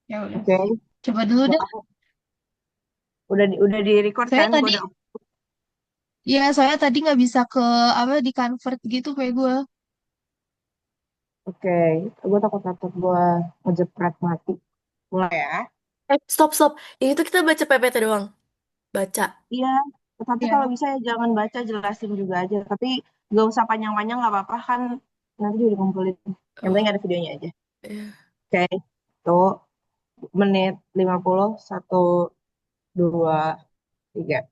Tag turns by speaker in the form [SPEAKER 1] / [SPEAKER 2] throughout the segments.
[SPEAKER 1] Ya udah.
[SPEAKER 2] Oke,
[SPEAKER 1] Coba dulu
[SPEAKER 2] nggak
[SPEAKER 1] deh.
[SPEAKER 2] apa-apa. Udah di record
[SPEAKER 1] Saya
[SPEAKER 2] kan? Gue
[SPEAKER 1] tadi,
[SPEAKER 2] udah.
[SPEAKER 1] ya saya tadi nggak bisa ke apa di convert gitu kayak gue.
[SPEAKER 2] Oke, gue takut-takut gue ngejepret mati. Mulai ya.
[SPEAKER 3] Stop, stop. Ini tuh kita baca PPT doang. Baca.
[SPEAKER 2] Iya, tapi kalau
[SPEAKER 1] Ya.
[SPEAKER 2] bisa ya jangan baca, jelasin juga aja. Tapi gak usah panjang-panjang, nggak apa-apa kan. Nanti juga dikumpulin. Yang penting
[SPEAKER 3] Oh,
[SPEAKER 2] ada videonya aja.
[SPEAKER 3] iya.
[SPEAKER 2] Oke, tuh menit 50, 1, 2, 3.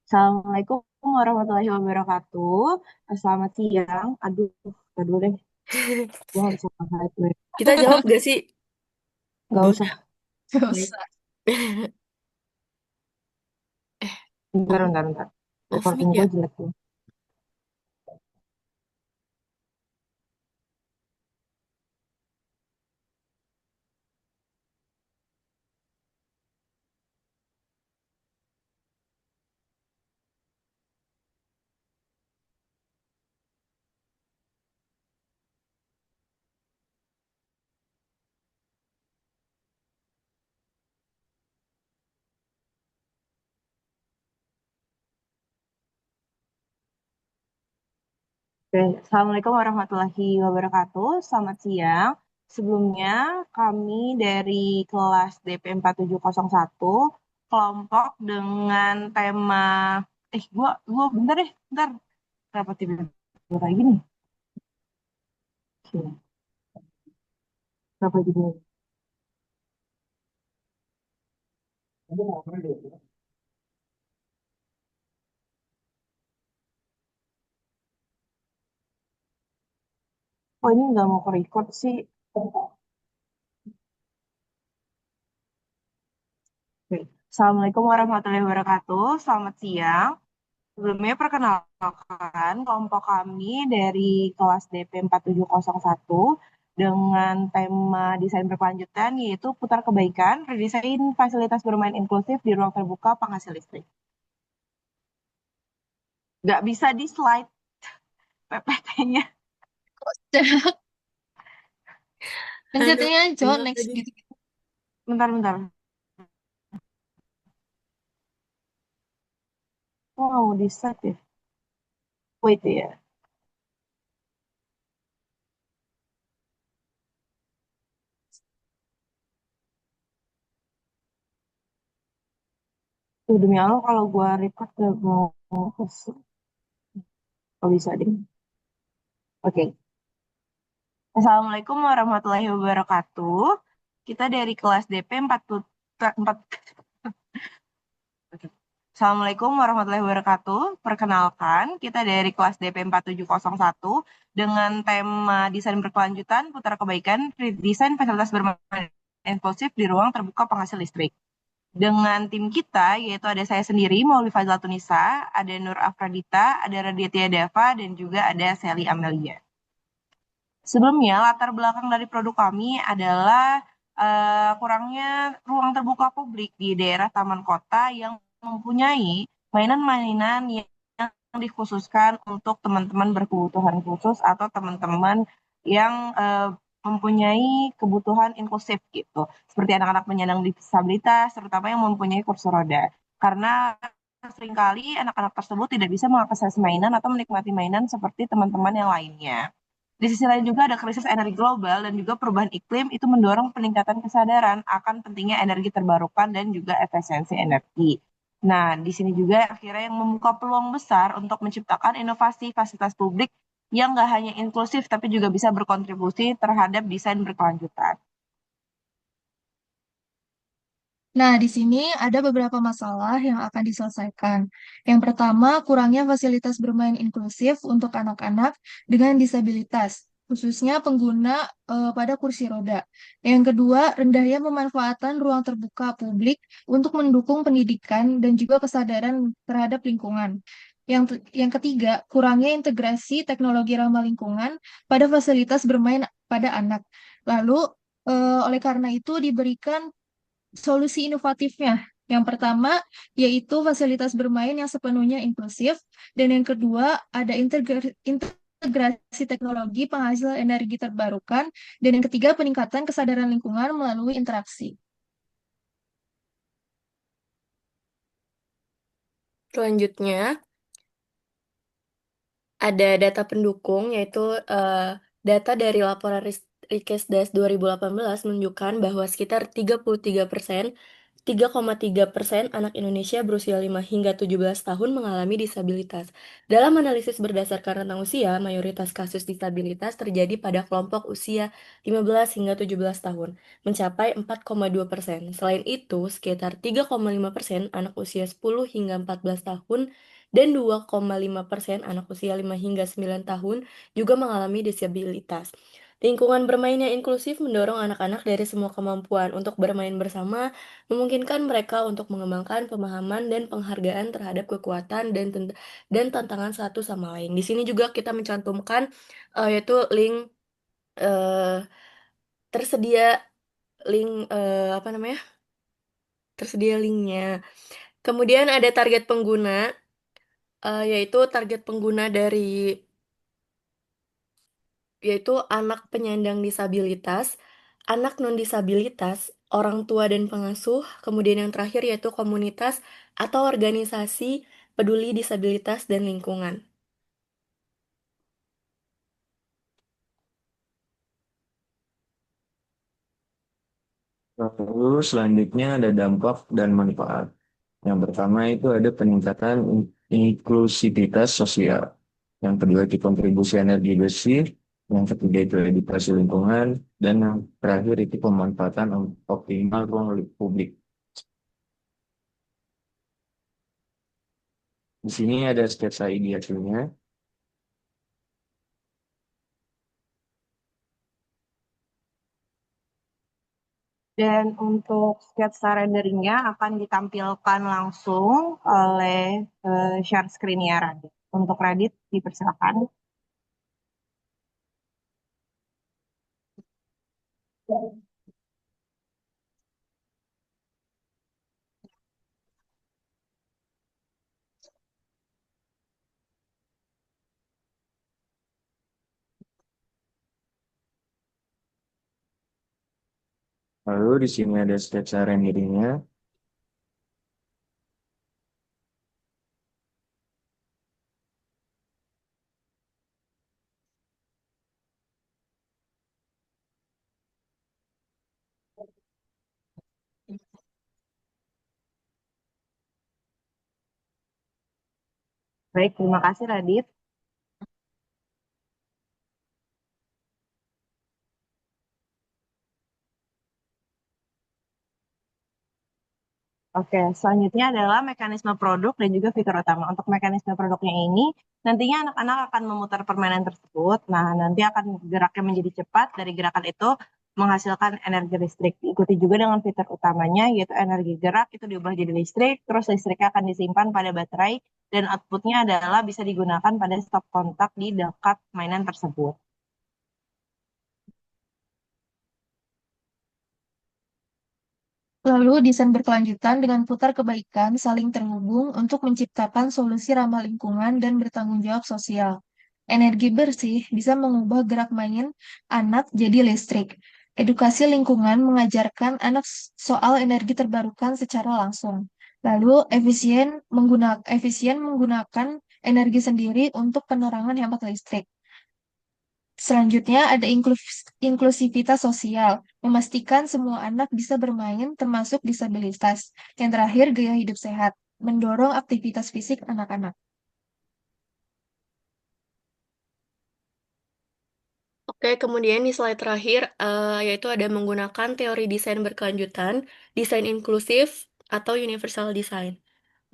[SPEAKER 2] Assalamualaikum warahmatullahi wabarakatuh. Selamat siang. Aduh deh. Gue gak bisa ngeliat gue.
[SPEAKER 3] Kita jawab gak sih?
[SPEAKER 2] Gak
[SPEAKER 3] Boleh.
[SPEAKER 2] usah.
[SPEAKER 1] Gak
[SPEAKER 2] Baik.
[SPEAKER 1] usah.
[SPEAKER 3] Eh,
[SPEAKER 2] Bentar,
[SPEAKER 3] off,
[SPEAKER 2] bentar, bentar.
[SPEAKER 3] off mic
[SPEAKER 2] Recording gue
[SPEAKER 3] ya?
[SPEAKER 2] jelek tuh. Oke, Assalamualaikum warahmatullahi wabarakatuh. Selamat siang. Sebelumnya kami dari kelas DP 4701 kelompok dengan tema gua bentar deh, bentar. Kenapa tiba-tiba kayak gini? Oke, kenapa jadi Oh, ini nggak mau ke record sih. Oke. Assalamualaikum warahmatullahi wabarakatuh. Selamat siang. Sebelumnya perkenalkan kelompok kami dari kelas DP 4701 dengan tema desain berkelanjutan yaitu putar kebaikan, redesain fasilitas bermain inklusif di ruang terbuka penghasil listrik. Nggak bisa di slide PPT-nya.
[SPEAKER 3] Aduh,
[SPEAKER 1] Lanjutin aja,
[SPEAKER 3] gimana
[SPEAKER 1] next
[SPEAKER 3] tadi?
[SPEAKER 1] gitu.
[SPEAKER 2] Bentar, bentar. Wow, di slide ya. Wait ya. Demi Allah kalau gua record gak mau kalau bisa deh. Oke. Assalamualaikum warahmatullahi wabarakatuh. Kita dari kelas DP 40 4. Assalamualaikum warahmatullahi wabarakatuh. Perkenalkan, kita dari kelas DP 4701 dengan tema desain berkelanjutan, putar kebaikan, desain fasilitas bermain inklusif di ruang terbuka penghasil listrik. Dengan tim kita, yaitu ada saya sendiri, Mauli Fazlatunisa, ada Nur Afradita, ada Raditya Dava, dan juga ada Sally Amelia. Sebelumnya, latar belakang dari produk kami adalah kurangnya ruang terbuka publik di daerah taman kota yang mempunyai mainan-mainan yang dikhususkan untuk teman-teman berkebutuhan khusus atau teman-teman yang mempunyai kebutuhan inklusif gitu. Seperti anak-anak penyandang disabilitas, terutama yang mempunyai kursi roda. Karena seringkali anak-anak tersebut tidak bisa mengakses mainan atau menikmati mainan seperti teman-teman yang lainnya. Di sisi lain juga ada krisis energi global dan juga perubahan iklim itu mendorong peningkatan kesadaran akan pentingnya energi terbarukan dan juga efisiensi energi. Nah, di sini juga akhirnya yang membuka peluang besar untuk menciptakan inovasi fasilitas publik yang nggak hanya inklusif tapi juga bisa berkontribusi terhadap desain berkelanjutan.
[SPEAKER 1] Nah, di sini ada beberapa masalah yang akan diselesaikan. Yang pertama, kurangnya fasilitas bermain inklusif untuk anak-anak dengan disabilitas, khususnya pengguna pada kursi roda. Yang kedua, rendahnya pemanfaatan ruang terbuka publik untuk mendukung pendidikan dan juga kesadaran terhadap lingkungan. Yang ketiga, kurangnya integrasi teknologi ramah lingkungan pada fasilitas bermain pada anak. Lalu, oleh karena itu diberikan solusi inovatifnya. Yang pertama yaitu fasilitas bermain yang sepenuhnya inklusif, dan yang kedua ada integrasi integrasi teknologi penghasil energi terbarukan, dan yang ketiga, peningkatan kesadaran lingkungan melalui interaksi.
[SPEAKER 3] Selanjutnya, ada data pendukung, yaitu data dari laporan Rikesdas 2018 menunjukkan bahwa sekitar 3,3% anak Indonesia berusia 5 hingga 17 tahun mengalami disabilitas. Dalam analisis berdasarkan rentang usia, mayoritas kasus disabilitas terjadi pada kelompok usia 15 hingga 17 tahun, mencapai 4,2%. Selain itu, sekitar 3,5% anak usia 10 hingga 14 tahun dan 2,5% anak usia 5 hingga 9 tahun juga mengalami disabilitas. Lingkungan bermain yang inklusif mendorong anak-anak dari semua kemampuan untuk bermain bersama, memungkinkan mereka untuk mengembangkan pemahaman dan penghargaan terhadap kekuatan dan tantangan satu sama lain. Di sini juga kita mencantumkan yaitu eh, tersedia apa namanya? Tersedia linknya. Kemudian ada target pengguna, yaitu target pengguna yaitu anak penyandang disabilitas, anak non-disabilitas, orang tua dan pengasuh, kemudian yang terakhir yaitu komunitas atau organisasi peduli disabilitas dan lingkungan.
[SPEAKER 4] Lalu selanjutnya ada dampak dan manfaat. Yang pertama itu ada peningkatan inklusivitas sosial. Yang kedua itu kontribusi energi bersih. Yang ketiga itu edukasi lingkungan. Dan yang terakhir itu pemanfaatan optimal ruang publik. Di sini ada sketsa idealnya.
[SPEAKER 2] Dan untuk sketsa renderingnya akan ditampilkan langsung oleh share screen-nya Radit. Untuk Radit, dipersilakan.
[SPEAKER 4] Lalu di sini ada sketsa renderingnya.
[SPEAKER 2] Baik, terima kasih Radit. Oke, selanjutnya adalah mekanisme produk dan juga fitur utama. Untuk mekanisme produknya ini, nantinya anak-anak akan memutar permainan tersebut. Nah, nanti akan geraknya menjadi cepat. Dari gerakan itu menghasilkan energi listrik. Diikuti juga dengan fitur utamanya, yaitu energi gerak itu diubah jadi listrik. Terus listriknya akan disimpan pada baterai. Dan outputnya adalah bisa digunakan pada stop kontak di dekat mainan tersebut.
[SPEAKER 1] Lalu desain berkelanjutan dengan putar kebaikan saling terhubung untuk menciptakan solusi ramah lingkungan dan bertanggung jawab sosial. Energi bersih bisa mengubah gerak main anak jadi listrik. Edukasi lingkungan mengajarkan anak soal energi terbarukan secara langsung. Lalu efisien menggunakan energi sendiri untuk penerangan hemat listrik. Selanjutnya ada inklusivitas sosial, memastikan semua anak bisa bermain termasuk disabilitas. Yang terakhir, gaya hidup sehat, mendorong aktivitas fisik anak-anak.
[SPEAKER 3] Oke, kemudian di slide terakhir, yaitu ada menggunakan teori desain berkelanjutan, desain inklusif, atau universal design.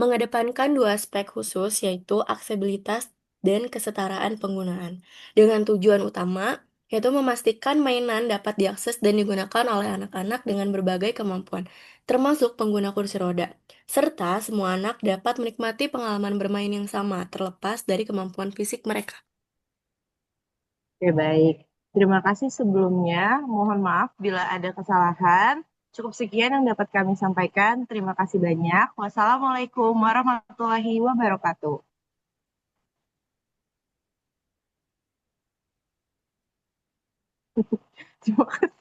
[SPEAKER 3] Mengedepankan dua aspek khusus, yaitu aksesibilitas dan kesetaraan penggunaan. Dengan tujuan utama, yaitu memastikan mainan dapat diakses dan digunakan oleh anak-anak dengan berbagai kemampuan, termasuk pengguna kursi roda. Serta semua anak dapat menikmati pengalaman bermain yang sama, terlepas dari kemampuan fisik mereka.
[SPEAKER 2] Oke, baik. Terima kasih sebelumnya. Mohon maaf bila ada kesalahan. Cukup sekian yang dapat kami sampaikan. Terima kasih banyak. Wassalamualaikum warahmatullahi wabarakatuh. Terima kasih.